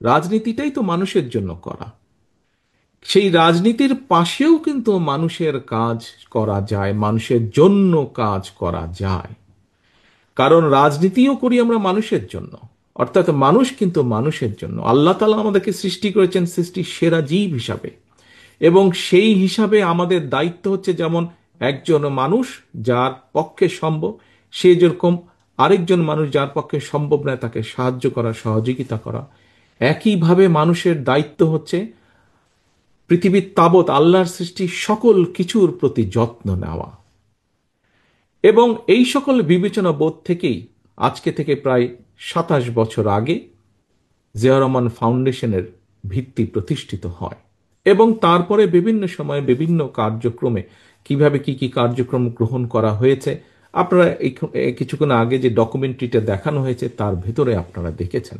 রাজনীতিটাই তো মানুষের জন্য করা। সেই রাজনীতির পাশেও কিন্তু মানুষের কাজ করা যায়, মানুষের জন্য কাজ করা যায়। কারণ রাজনীতিও করি আমরা মানুষের জন্য, অর্থাৎ মানুষ কিন্তু মানুষের জন্য। আল্লাহ তাআলা আমাদেরকে সৃষ্টি করেছেন সৃষ্টির সেরা জীব হিসাবে, এবং সেই হিসাবে আমাদের দায়িত্ব হচ্ছে যেমন একজন মানুষ যার পক্ষে সম্ভব, সে যেরকম আরেকজন মানুষ যার পক্ষে সম্ভব নয় তাকে সাহায্য করা, সহযোগিতা করা। একইভাবে মানুষের দায়িত্ব হচ্ছে পৃথিবীর তাবৎ আল্লাহর সৃষ্টি সকল কিছুর প্রতি যত্ন নেওয়া। এবং এই সকল বিবেচনা বোধ থেকেই আজকে থেকে প্রায় 27 বছর আগে জিয়াউর রহমান ফাউন্ডেশনের ভিত্তি প্রতিষ্ঠিত হয়। এবং তারপরে বিভিন্ন সময়ে বিভিন্ন কার্যক্রমে কিভাবে কি কি কার্যক্রম গ্রহণ করা হয়েছে আপনারা কিছুক্ষণ আগে যে ডকুমেন্টারিটা দেখানো হয়েছে তার ভেতরে আপনারা দেখেছেন।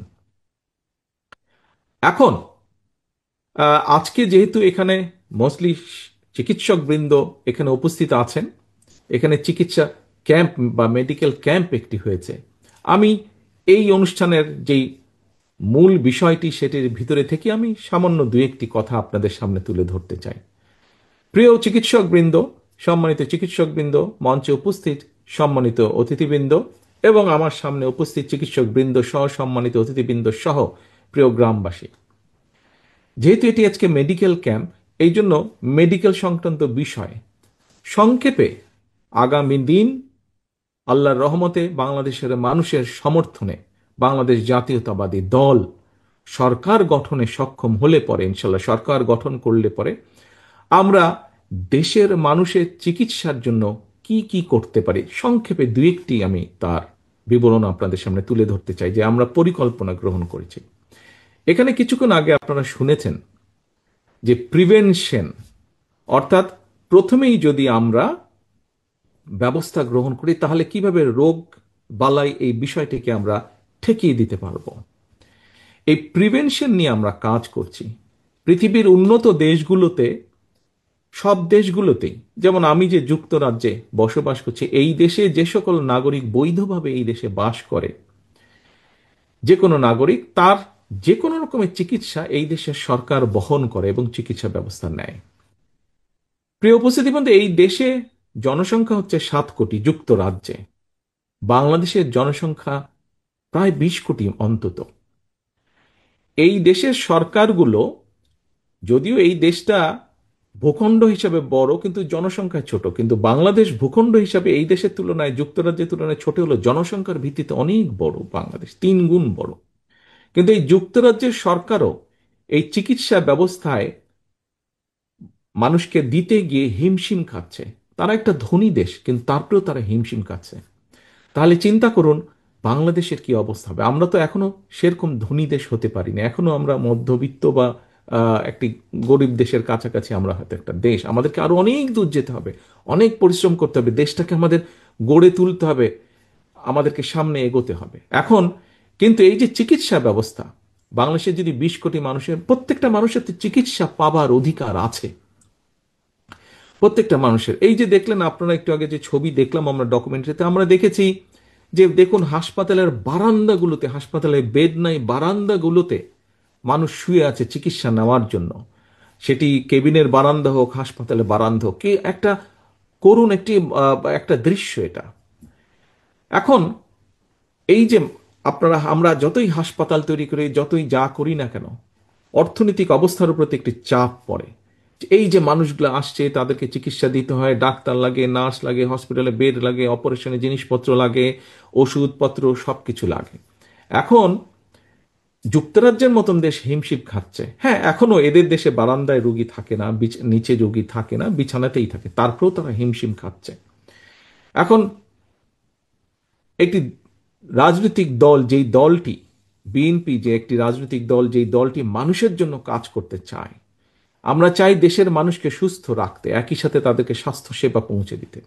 এখন আজকে যেহেতু এখানে মোস্টলি চিকিৎসক বৃন্দ এখানে উপস্থিত আছেন, এখানে চিকিৎসা ক্যাম্প বা মেডিকেল ক্যাম্প একটি হয়েছে, আমি এই অনুষ্ঠানের যেই মূল বিষয়টি সেটির ভিতরে থেকে আমি সামান্য দু একটি কথা আপনাদের সামনে তুলে ধরতে চাই। প্রিয় চিকিৎসকবৃন্দ, সম্মানিত চিকিৎসকবৃন্দ, মঞ্চে উপস্থিত সম্মানিত অতিথিবৃন্দ এবং আমার সামনে উপস্থিত চিকিৎসকবৃন্দ সহ সম্মানিত অতিথিবৃন্দ সহ প্রিয় গ্রামবাসী, যেহেতু এটি আজকে মেডিকেল ক্যাম্প, এই জন্য মেডিকেল সংক্রান্ত বিষয় সংক্ষেপে আগামী দিন আল্লাহর রহমতে বাংলাদেশের মানুষের সমর্থনে বাংলাদেশ জাতীয়তাবাদী দল সরকার গঠনে সক্ষম হলে পরে, ইনশাল্লাহ সরকার গঠন করলে পরে আমরা দেশের মানুষের চিকিৎসার জন্য কি কি করতে পারি সংক্ষেপে দুই একটি আমি তার বিবরণ আপনাদের সামনে তুলে ধরতে চাই যে আমরা পরিকল্পনা গ্রহণ করেছি। এখানে কিছুক্ষণ আগে আপনারা শুনেছেন যে প্রিভেনশন, অর্থাৎ প্রথমেই যদি আমরা ব্যবস্থা গ্রহণ করি তাহলে কিভাবে রোগ বালাই এই বিষয়টিকে আমরা ঠেকিয়ে দিতে পারবো। এই প্রিভেনশন নিয়ে আমরা কাজ করছি। পৃথিবীর উন্নত দেশগুলোতে, সব দেশগুলোতেই, যেমন আমি যে যুক্তরাজ্যে বসবাস করছি, এই দেশে যে সকল নাগরিক বৈধভাবে এই দেশে বাস করে, যে কোনো নাগরিক তার যে কোনো রকমের চিকিৎসা এই দেশের সরকার বহন করে এবং চিকিৎসা ব্যবস্থা নেয়। প্রিয় উপস্থিতি বন্ধু, এই দেশে জনসংখ্যা হচ্ছে 7 কোটি যুক্তরাজ্যে, বাংলাদেশের জনসংখ্যা প্রায় 20 কোটি অন্তত। এই দেশের সরকারগুলো, যদিও এই দেশটা ভূখণ্ড হিসাবে বড় কিন্তু জনসংখ্যায় ছোট, কিন্তু বাংলাদেশ ভূখণ্ড হিসাবে এই দেশের তুলনায়, যুক্তরাজ্যের তুলনায় ছোট হলো, জনসংখ্যার ভিত্তিতে অনেক বড়, বাংলাদেশ 3 গুণ বড়। কিন্তু এই যুক্তরাজ্যের সরকারও এই চিকিৎসা ব্যবস্থায় মানুষকে দিতে গিয়ে হিমশিম খাচ্ছে। তারা একটা ধনী দেশ কিন্তু তারপরেও তারা হিমশিম খাচ্ছে। তাহলে চিন্তা করুন বাংলাদেশের কি অবস্থা হবে। আমরা তো এখনো সেরকম ধনী দেশ হতে পারিনি, এখনো আমরা মধ্যবিত্ত বা একটি গরিব দেশের কাছাকাছি আমরা হয়তো একটা দেশ। আমাদেরকে আরো অনেক দূর যেতে হবে, অনেক পরিশ্রম করতে হবে, দেশটাকে আমাদের গড়ে তুলতে হবে, আমাদেরকে সামনে এগোতে হবে। এখন কিন্তু এই যে চিকিৎসা ব্যবস্থা, বাংলাদেশে যদি 20 কোটি মানুষের, প্রত্যেকটা মানুষের তো চিকিৎসা পাবার অধিকার আছে, প্রত্যেকটা মানুষের। এই যে দেখলেন আপনারা একটু আগে যে ছবি দেখলাম আমরা ডকুমেন্টারিতে, আমরা দেখেছি যে দেখুন হাসপাতালের বারান্দাগুলোতে, হাসপাতালে বেড নাই, বারান্দাগুলোতে মানুষ শুয়ে আছে চিকিৎসা নেওয়ার জন্য। সেটি কেবিনের বারান্দা হোক, হাসপাতালে বারান্দা হোক, কি একটা করুণ একটি একটা দৃশ্য এটা। এখন এই যে আমরা যতই হাসপাতাল তৈরি করি, যতই যা করি না কেন, অর্থনৈতিক অবস্থার উপর একটি চাপ পড়ে। এই যে মানুষগুলো আসছে তাদেরকে চিকিৎসা দিতে হয়, ডাক্তার লাগে, নার্স লাগে, হসপিটালে বেড লাগে, অপারেশনের জিনিসপত্র লাগে, ওষুধপত্র সবকিছু লাগে। এখন যুক্তরাজ্যের মতন দেশ হিমশিম খাচ্ছে। হ্যাঁ, এখনো এদের দেশে বারান্দায় রোগী থাকে না, নিচে রোগী থাকে না, বিছানাতেই থাকে, তারপরেও তারা হিমশিম খাচ্ছে। এখন একটি রাজনৈতিক দল, যেই দলটি বিএনপি, যে একটি রাজনৈতিক দল, যেই দলটি মানুষের জন্য কাজ করতে চায়, আমরা চাই দেশের মানুষকে সুস্থ রাখতে, একই সাথে তাদেরকে স্বাস্থ্য সেবা পৌঁছে দিতে।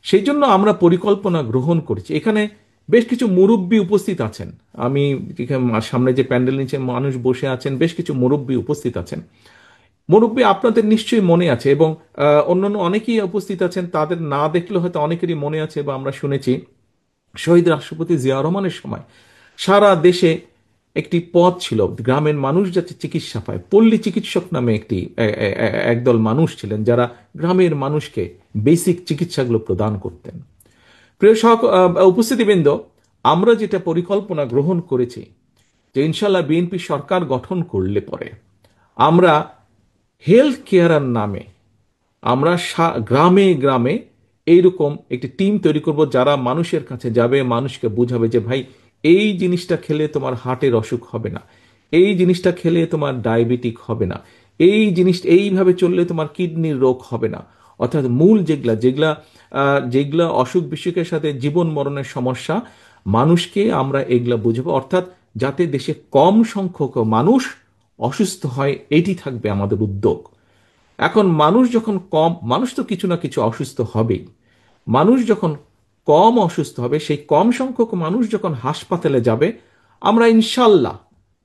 সেই জন্য আমরা পরিকল্পনা গ্রহণ করেছি। এখানে বেশ কিছু মুরব্বী উপস্থিত আছেন, আমি সামনে যে প্যান্ডেল নিচে মানুষ বসে আছেন, বেশ কিছু মুরব্বী উপস্থিত আছেন। মুরব্বী আপনাদের নিশ্চয়ই মনে আছে, এবং অন্যান্য অনেকেই উপস্থিত আছেন, তাদের না দেখলে হয়তো অনেকেরই মনে আছে বা আমরা শুনেছি শহীদ রাষ্ট্রপতি জিয়াউর রহমানের সময় সারা দেশে একটি পদ ছিল, গ্রামের মানুষ যাতে চিকিৎসা পায়, পল্লী চিকিৎসক নামে একদল মানুষ ছিলেন যারা গ্রামের মানুষকে বেসিক চিকিৎসাগুলো প্রদান করতেন। প্রিয় উপস্থিতিবৃন্দ, আমরা যেটা পরিকল্পনা গ্রহণ করেছি যে ইনশাল্লাহ বিএনপি সরকার গঠন করলে পরে আমরা হেলথ কেয়ারের নামে আমরা গ্রামে গ্রামে এইরকম একটি টিম তৈরি করব, যারা মানুষের কাছে যাবে, মানুষকে বুঝাবে যে ভাই এই জিনিসটা খেলে তোমার হার্টের অসুখ হবে না, এই জিনিসটা খেলে তোমার ডায়াবেটিক হবে না, এই জিনিস এইভাবে চললে তোমার কিডনির রোগ হবে না। অর্থাৎ মূল যেগুলা যেগুলা যেগুলা অসুখ বিসুখের সাথে জীবন মরণের সমস্যা, মানুষকে আমরা এগুলা বুঝবো। অর্থাৎ যাতে দেশে কম সংখ্যক মানুষ অসুস্থ হয়, এটি থাকবে আমাদের উদ্যোগ। এখন মানুষ যখন কম, মানুষ তো কিছু না কিছু অসুস্থ হবেই। মানুষ যখন কম অসুস্থ হবে, সেই কম সংখ্যক মানুষ যখন হাসপাতালে যাবে, আমরা ইনশাল্লাহ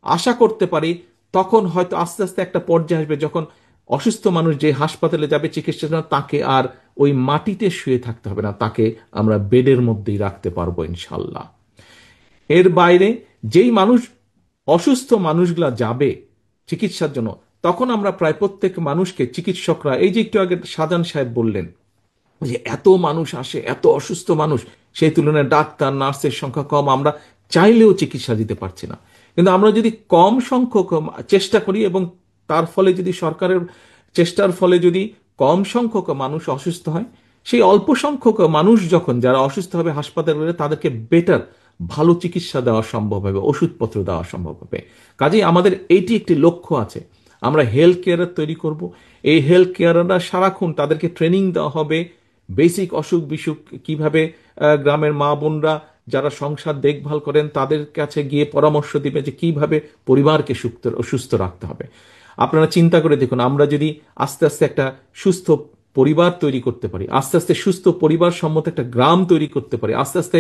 আশা করতে পারি তখন হয়তো আস্তে আস্তে একটা পর্যায়ে আসবে যখন অসুস্থ মানুষ যে হাসপাতালে যাবে চিকিৎসার জন্য, তাকে আর ওই মাটিতে শুয়ে থাকতে হবে না, তাকে আমরা বেডের মধ্যেই রাখতে পারবো ইনশাল্লাহ। এর বাইরে যেই মানুষ অসুস্থ মানুষগুলা যাবে চিকিৎসার জন্য, তখন আমরা প্রায় প্রত্যেক মানুষকে চিকিৎসকরা, এই যে একটু আগে শাহজাহান সাহেব বললেন যে এত মানুষ আসে, এত অসুস্থ মানুষ, সেই তুলনায় ডাক্তার নার্সের সংখ্যা কম, আমরা চাইলেও চিকিৎসা দিতে পারছি না। কিন্তু আমরা যদি কম সংখ্যক চেষ্টা করি এবং তার ফলে যদি সরকারের চেষ্টার ফলে যদি কম সংখ্যক মানুষ অসুস্থ হয়, সেই অল্প সংখ্যক মানুষ যখন যারা অসুস্থ হবে হাসপাতালে, তাদেরকে বেটার ভালো চিকিৎসা দেওয়া সম্ভব হবে, ওষুধপত্র দেওয়া সম্ভব হবে। কাজেই আমাদের এইটি একটি লক্ষ্য আছে, আমরা হেলথ কেয়ার তৈরি করব। এই হেলথ কেয়াররা সারাক্ষণ তাদেরকে ট্রেনিং দেওয়া হবে, বেসিক অসুখ বিসুখ কিভাবে গ্রামের মা বোনরা যারা সংসার দেখভাল করেন তাদের কাছে গিয়ে পরামর্শ দিবে যে কিভাবে পরিবারকে সুস্থ রাখতে হবে। আপনারা চিন্তা করে দেখুন, আমরা যদি আস্তে আস্তে একটা সুস্থ পরিবার তৈরি করতে পারি, আস্তে আস্তে সুস্থ পরিবার সম্মত একটা গ্রাম তৈরি করতে পারি, আস্তে আস্তে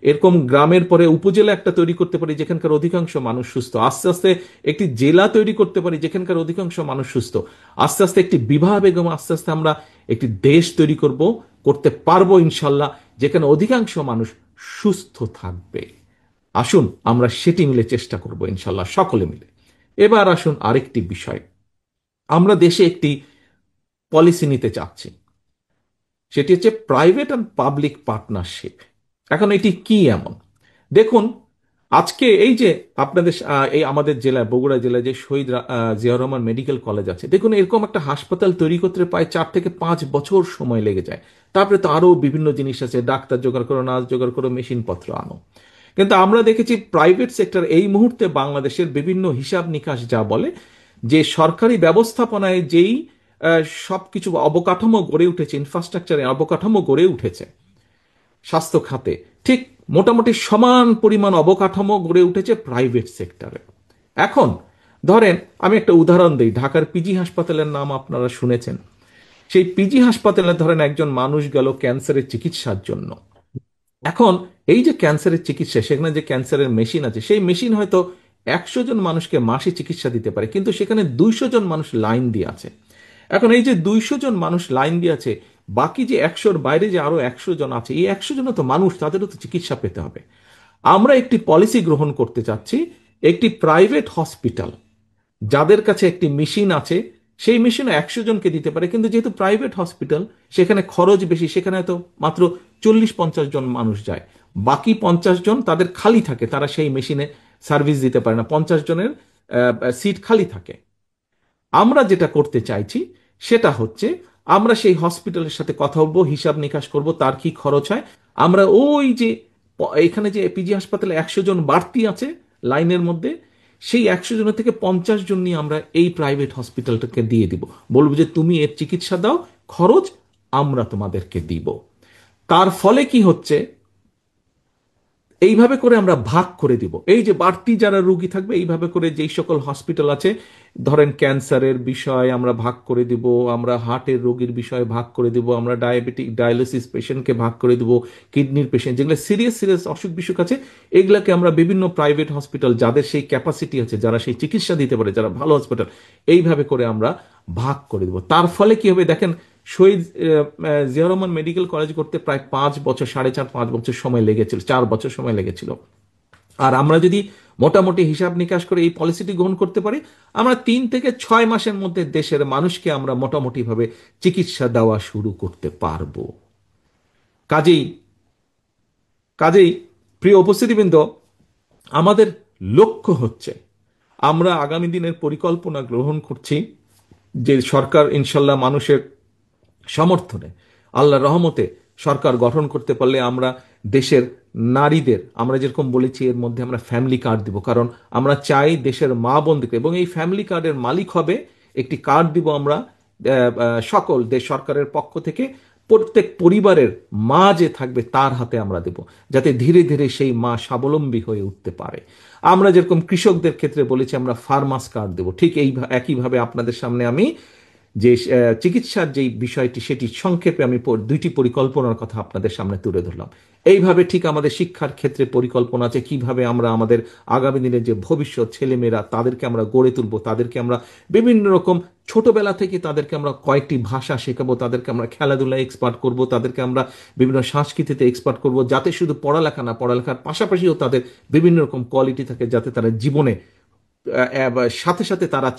এরকম গ্রামের পরে উপজেলা একটা তৈরি করতে পারি যেখানকার অধিকাংশ মানুষ সুস্থ, আস্তে আস্তে একটি জেলা তৈরি করতে পারি যেখানকার অধিকাংশ মানুষ সুস্থ, আস্তে আস্তে একটি বিবাহ বেগম, আস্তে আস্তে আমরা একটি দেশ তৈরি করতে পারবো ইনশাল্লাহ, যেখানে অধিকাংশ মানুষ সুস্থ থাকবে। আসুন আমরা সেটি মিলে চেষ্টা করব ইনশাল্লাহ, সকলে মিলে। এবার আসুন আরেকটি বিষয়, আমরা দেশে একটি পলিসি নিতে চাচ্ছি, সেটি হচ্ছে প্রাইভেট অ্যান্ড পাবলিক পার্টনারশিপ। এখন এটি কি এমন দেখুন, আজকে এই যে আপনাদের এই আমাদের জেলায়, বগুড়া জেলায় যে শহীদ জিয়াউর রহমান মেডিকেল কলেজ আছে, দেখুন এরকম একটা হাসপাতাল তৈরি করতে প্রায় 4 থেকে 5 বছর সময় লেগে যায়। তারপরে তো আরো বিভিন্ন জিনিস আছে, ডাক্তার জোগাড় করো, নার্স জোগাড় করো, মেশিনপত্র আনো। কিন্তু আমরা দেখেছি প্রাইভেট সেক্টর এই মুহূর্তে বাংলাদেশের বিভিন্ন হিসাব নিকাশ যা বলে যে সরকারি ব্যবস্থাপনায় যেই সবকিছু অবকাঠামো গড়ে উঠেছে, ইনফ্রাস্ট্রাকচারে অবকাঠামো গড়ে উঠেছে স্বাস্থ্য খাতে, ঠিক মোটামুটি সমান পরিমাণ অবকাঠামো গড়ে উঠেছে প্রাইভেট সেক্টরে। এখন ধরেন আমি একটা উদাহরণ দিই, ঢাকার পিজি হাসপাতালের নাম আপনারা শুনেছেন। সেই পিজি হাসপাতালে ধরেন একজন মানুষ গেল ক্যান্সারের চিকিৎসার জন্য। এখন এই যে ক্যান্সারের চিকিৎসা, সেখানে যে ক্যান্সারের মেশিন আছে, সেই মেশিন হয়তো 100 জন মানুষকে মাসে চিকিৎসা দিতে পারে, কিন্তু সেখানে 200 জন মানুষ লাইন দিয়ে আছে। এখন এই যে 200 জন মানুষ লাইন দিয়ে আছে, বাকি যে 100-র বাইরে যে আরো 100 জন আছে, এই 100 জন তো মানুষ, তাদেরও তো চিকিৎসা পেতে হবে। আমরা একটি পলিসি গ্রহণ করতে চাচ্ছি, একটি প্রাইভেট হসপিটাল যাদের কাছে একটি মেশিন আছে, সেই মেশিন 100 জনকে দিতে পারে, কিন্তু যেহেতু প্রাইভেট হসপিটাল সেখানে খরচ বেশি, সেখানে হয়তো মাত্র 40-50 জন মানুষ যায়, বাকি 50 জন তাদের খালি থাকে, তারা সেই মেশিনে সার্ভিস দিতে পারে না, 50 জনের সিট খালি থাকে। আমরা যেটা করতে চাইছি সেটা হচ্ছে, আমরা সেই হসপিটালের সাথে কথা বলবো, হিসাব নিকাশ করব তার কি খরচ হয়। আমরা ওই যে এখানে যে পিজি হাসপাতালে 100 জন বাড়তি আছে লাইনের মধ্যে, সেই 100 জনের থেকে 50 জন নিয়ে আমরা এই প্রাইভেট হসপিটালটাকে দিয়ে দিব, বলবো যে তুমি এর চিকিৎসা দাও, খরচ আমরা তোমাদেরকে দিব। তার ফলে কি হচ্ছে, এইভাবে করে আমরা ভাগ করে দিব, এই যে বাড়তি যারা রোগী থাকবে, এইভাবে করে যেই সকল হসপিটাল আছে, ধরেন ক্যান্সারের বিষয় আমরা ভাগ করে দিব, আমরা হার্টের রোগীর বিষয়ে ভাগ করে দিব, আমরা ডায়াবেটিক ডায়ালিসিস পেশেন্টকে ভাগ করে দিব, কিডনির পেশেন্ট যেগুলো সিরিয়াস সিরিয়াস অসুখ বিসুখ আছে, এগুলাকে আমরা বিভিন্ন প্রাইভেট হসপিটাল যাদের সেই ক্যাপাসিটি আছে, যারা সেই চিকিৎসা দিতে পারে, যারা ভালো হসপিটাল, এইভাবে করে আমরা ভাগ করে দিব। তার ফলে কি হবে দেখেন, শহীদ জিয়াউর রহমান মেডিকেল কলেজ করতে প্রায় 5 বছর, 4.5-5 বছর সময় লেগেছিল, 4 বছর সময় লেগেছিল। আর আমরা যদি মোটামুটি হিসাব নিকাশ করে এই পলিসিটি গ্রহণ করতে পারি, আমরা 3 থেকে 6 মাসের মধ্যে দেশের মানুষকে আমরা মোটামুটিভাবে চিকিৎসা দেওয়া শুরু করতে পারবো। কাজেই কাজেই প্রিয় উপস্থিতিবৃন্দ, আমাদের লক্ষ্য হচ্ছে আমরা আগামী দিনের পরিকল্পনা গ্রহণ করছি যে সরকার ইনশাল্লাহ মানুষের সমর্থনে, আল্লাহর রহমতে সরকার গঠন করতে পারলে আমরা দেশের নারীদের, আমরা যেরকম বলেছি এর মধ্যে আমরা ফ্যামিলি কার্ড দিব, কারণ আমরা চাই দেশের মা বোনদেরকে, এবং এই ফ্যামিলি কার্ডের মালিক হবে, একটি কার্ড দিব আমরা সকল দেশ সরকারের পক্ষ থেকে, প্রত্যেক পরিবারের মা যে থাকবে তার হাতে আমরা দেব, যাতে ধীরে ধীরে সেই মা স্বাবলম্বী হয়ে উঠতে পারে। আমরা যেরকম কৃষকদের ক্ষেত্রে বলেছি আমরা ফার্মার্স কার্ড দেব, ঠিক এই একইভাবে আপনাদের সামনে আমি যে চিকিৎসার যেই বিষয়টি সেটি সংক্ষেপে আমি 2টি পরিকল্পনার কথা আপনাদের সামনে তুলে ধরলাম। এইভাবে ঠিক আমাদের শিক্ষার ক্ষেত্রে পরিকল্পনা আছে, কিভাবে আমরা আমাদের আগামী দিনের যে ভবিষ্যৎ ছেলেমেয়েরা তাদেরকে আমরা গড়ে তুলব, তাদেরকে আমরা বিভিন্ন রকম ছোটবেলা থেকে তাদেরকে আমরা কয়েকটি ভাষা শেখাবো, তাদেরকে আমরা খেলাধুলায় এক্সপার্ট করব, তাদেরকে আমরা বিভিন্ন সংস্কৃতিতে এক্সপার্ট করব, যাতে শুধু পড়ালেখা না, পড়ালেখার পাশাপাশিও তাদের বিভিন্ন রকম কোয়ালিটি থাকে, যাতে তারা জীবনে সাথে সাথে তারা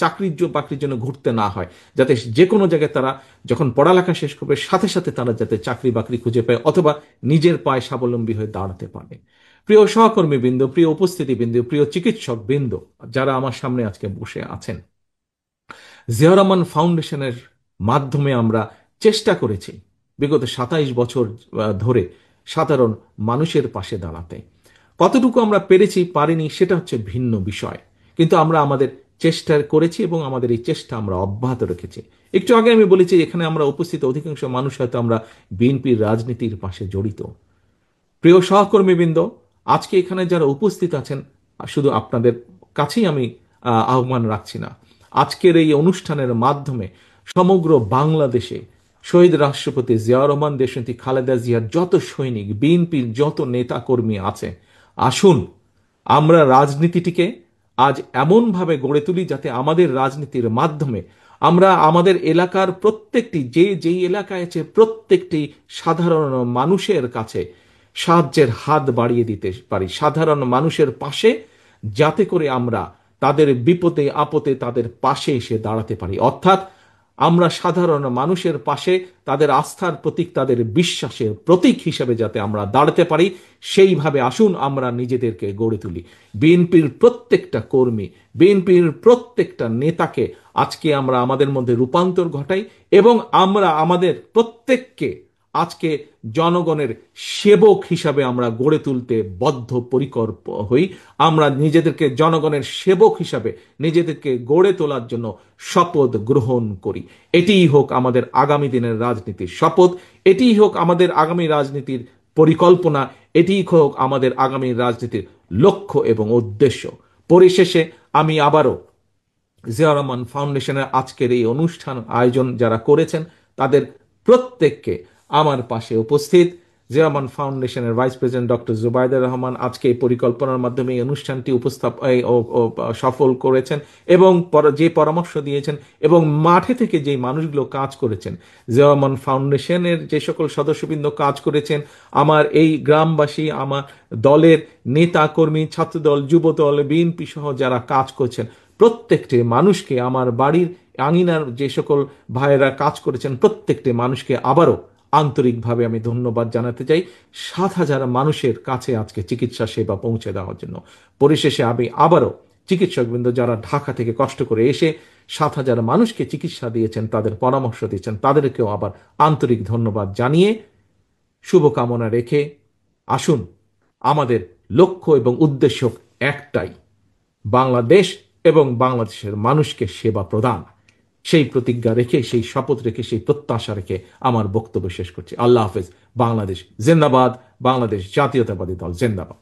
বাকরির জন্য ঘুরতে না হয়, যাতে যে কোনো জায়গায় তারা যখন পড়ালেখা শেষ করবে সাথে সাথে তারা যাতে চাকরি বাকরি খুঁজে পায় অথবা নিজের পায়ে স্বাবলম্বী হয়ে দাঁড়াতে পারে। প্রিয় সহকর্মী বৃন্দ, প্রিয় উপস্থিতি বৃন্দ, প্রিয় চিকিৎসক বৃন্দ যারা আমার সামনে আজকে বসে আছেন, জিয়া রহমান ফাউন্ডেশনের মাধ্যমে আমরা চেষ্টা করেছি বিগত 27 বছর ধরে সাধারণ মানুষের পাশে দাঁড়াতে। কতটুকু আমরা পেরেছি পারিনি সেটা হচ্ছে ভিন্ন বিষয়, কিন্তু আমরা আমাদের চেষ্টা করেছি এবং আমাদের এই চেষ্টা আমরা অব্যাহত রেখেছি। একটু আগে আমি বলেছি এখানে আমরা উপস্থিত অধিকাংশ মানুষ হয়তো আমরা বিএনপির রাজনীতির পাশে জড়িত। প্রিয় সহকর্মীবৃন্দ, আজকে এখানে যারা উপস্থিত আছেন, শুধু আপনাদের কাছেই আমি আহ্বান রাখছি না, আজকের এই অনুষ্ঠানের মাধ্যমে সমগ্র বাংলাদেশে শহীদ রাষ্ট্রপতি জিয়াউর রহমান, দেশনেত্রী খালেদা জিয়ার যত সৈনিক, বিএনপির যত নেতা কর্মী আছে, আসুন আমরা রাজনীতিটিকে আজ এমনভাবে গড়ে তুলি যাতে আমাদের রাজনীতির মাধ্যমে আমরা আমাদের এলাকার প্রত্যেকটি যেই এলাকায় আছে প্রত্যেকটি সাধারণ মানুষের কাছে সাহায্যের হাত বাড়িয়ে দিতে পারি, সাধারণ মানুষের পাশে, যাতে করে আমরা তাদের বিপদে আপদে তাদের পাশে এসে দাঁড়াতে পারি। অর্থাৎ আমরা সাধারণ মানুষের পাশে তাদের আস্থার প্রতীক, তাদের বিশ্বাসের প্রতীক হিসেবে যাতে আমরা দাঁড়াতে পারি, সেইভাবে আসুন আমরা নিজেদেরকে গড়ে তুলি। বিএনপির প্রত্যেকটা কর্মী, বিএনপির প্রত্যেকটা নেতাকে আজকে আমরা আমাদের মধ্যে রূপান্তর ঘটাই এবং আমরা আমাদের প্রত্যেককে আজকে জনগণের সেবক হিসাবে আমরা গড়ে তুলতে বদ্ধপরিকর হই। আমরা নিজেদেরকে জনগণের সেবক হিসাবে নিজেদেরকে গড়ে তোলার জন্য শপথ গ্রহণ করি। এটিই হোক আমাদের আগামী দিনের রাজনীতির শপথ, এটিই হোক আমাদের আগামী রাজনীতির পরিকল্পনা, এটিই হোক আমাদের আগামী রাজনীতির লক্ষ্য এবং উদ্দেশ্য। পরিশেষে আমি আবারও জিয়া রহমান ফাউন্ডেশনের আজকের এই অনুষ্ঠান আয়োজন যারা করেছেন তাদের প্রত্যেককে আমার পাশে উপস্থিত জিয়া রহমান ফাউন্ডেশনের vice president doctor Zubaidur Rahman আজকে এই পরিকল্পনার মাধ্যমে এই অনুষ্ঠানটি সফল করেছেন এবং যে পরামর্শ দিয়েছেন এবং মাঠে থেকে যে মানুষগুলো কাজ করেছেন, জিয়া রহমান ফাউন্ডেশনের যে সকল সদস্যবৃন্দ কাজ করেছেন, আমার এই গ্রামবাসী, আমার দলের নেতা কর্মী, ছাত্রদল, যুবদল, বিএনপি সহ যারা কাজ করছেন, প্রত্যেকটি মানুষকে, আমার বাড়ির আঙিনার যে সকল ভাইয়েরা কাজ করেছেন প্রত্যেকটি মানুষকে আবারও আন্তরিকভাবে আমি ধন্যবাদ জানাতে চাই 7,000 মানুষের কাছে আজকে চিকিৎসা সেবা পৌঁছে দেওয়ার জন্য। পরিশেষে আমি আবারও চিকিৎসকবৃন্দ যারা ঢাকা থেকে কষ্ট করে এসে 7,000 মানুষকে চিকিৎসা দিয়েছেন, তাদের পরামর্শ দিয়েছেন, তাদেরকেও আবার আন্তরিক ধন্যবাদ জানিয়ে শুভকামনা রেখে আসুন আমাদের লক্ষ্য এবং উদ্দেশ্য একটাই, বাংলাদেশ এবং বাংলাদেশের মানুষকে সেবা প্রদান। সেই প্রতিজ্ঞা রেখে, সেই শপথ রেখে, সেই প্রত্যাশা রেখে আমার বক্তব্য শেষ করছি। আল্লাহ হাফেজ। বাংলাদেশ জিন্দাবাদ। বাংলাদেশ জাতীয়তাবাদী দল জিন্দাবাদ।